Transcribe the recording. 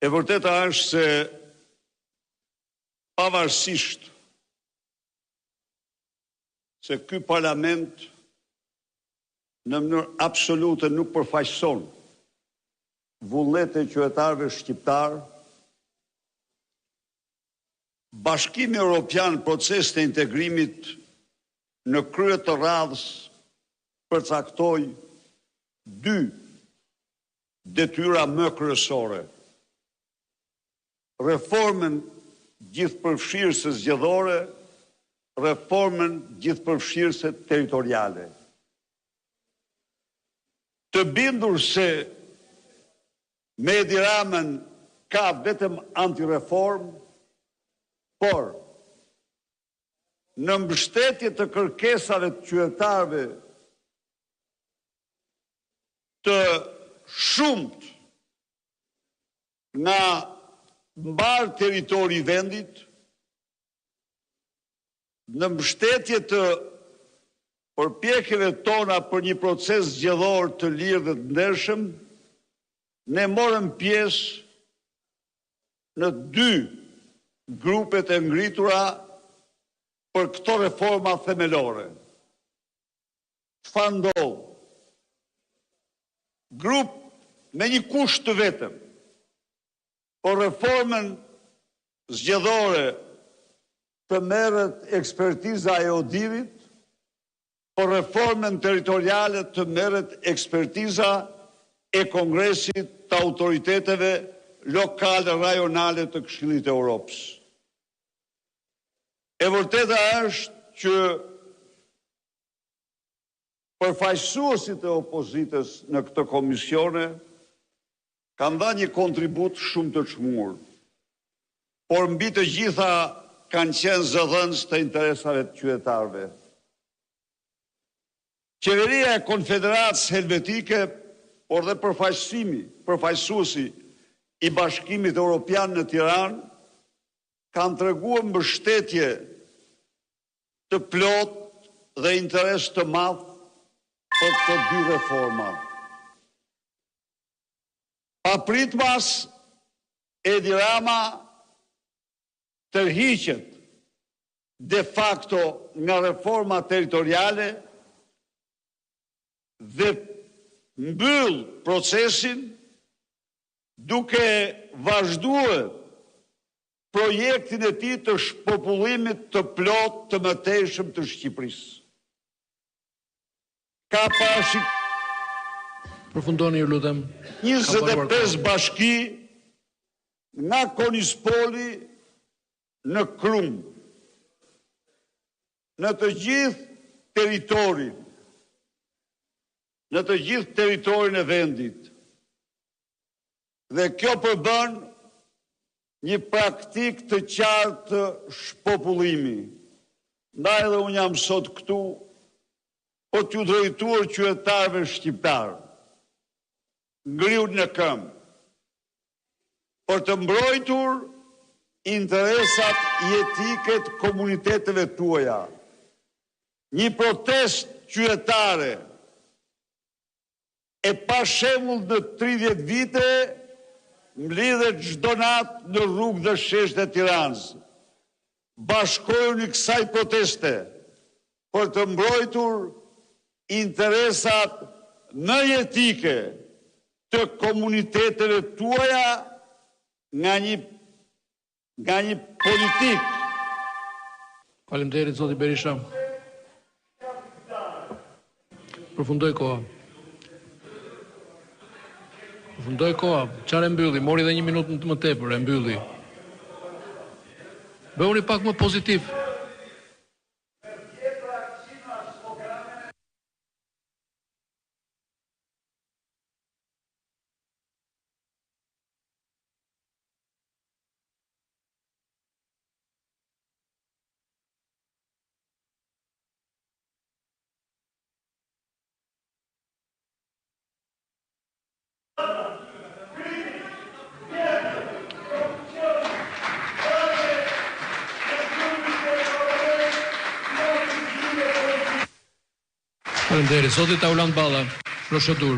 E vërteta është se pavarësisht se ky parlament në mënyrë absolute nuk përfaqëson vullnetin e qytetarëve shqiptar, Bashkimi Evropian, proces të integrimit në krye të radhës përcaktoi dy detyra më kryesore. Reformën gjithëpërfshirëse zgjedhore, reformën gjithëpërfshirëse territoriale. Të bindur se me Edi Ramën ka vetëm antireform, por në mbështetje të kërkesave të qytetarëve të shumt nga mbar territori i vendit, në mbështetje të përpjekjeve tona për një proces zgjedhor të lirë dhe të ndershëm, ne morëm pjesë në dy grupet e ngritura për këto reforma themelore. Çfarë ndodh? Grup me një kusht të vetëm, por reformën zgjedhore të merret ekspertiza e ODIR-it, por reformën territoriale të merret ekspertiza e Kongresit të autoriteteve lokale rajonale të Këshillit të Europës. E vërteta është që përfaqësuesit e opozitës në këtë komisione kanë dhënë një kontribut shumë të çmuar, por mbi të gjitha kanë qenë zëdhënës të interesave të qytetarëve. Qeveria e Konfederatës Helvetike, por dhe përfaqësuesi i Bashkimit Evropian në Tiranë, kanë treguar mbështetje të plot dhe interes të madh për të dy reforma. Papritmas, Edi Rama tërhiqet de facto nga reforma territoriale dhe mbyll procesin duke vazhduar projektin e tij të shpopullimit të plot të mëtejshëm të Shqipërisë. Ka Përfundoni ju lutem. 25 bashki nga Konispoli në Krum, në të gjithë territorin e vendit. Dhe kjo përbën një praktik të qartë të shpopullimi. Ndaj edhe unë jam sot këtu për t'ju drejtuar qytetarëve shqiptarë, ngriu në këmbë, për të mbrojtur interesat jetike të komuniteteve tuaja. Një protest qytetare e pa shembull në 30 vite mblidhet çdo natë në rrugë dhe sheshtë e Tiranës. Bashkohuni kësaj proteste për të mbrojtur interesat më jetike të komuniteteve tuaja nga një politik. Faleminderit zoti Berisha. Përfundoi koha. Çfarë mbylli? Mori edhe 1 minutë më tepër, e mbylli. Bëuni pak më pozitiv. Faleminderit. Zoti Taulant Balla, procedur.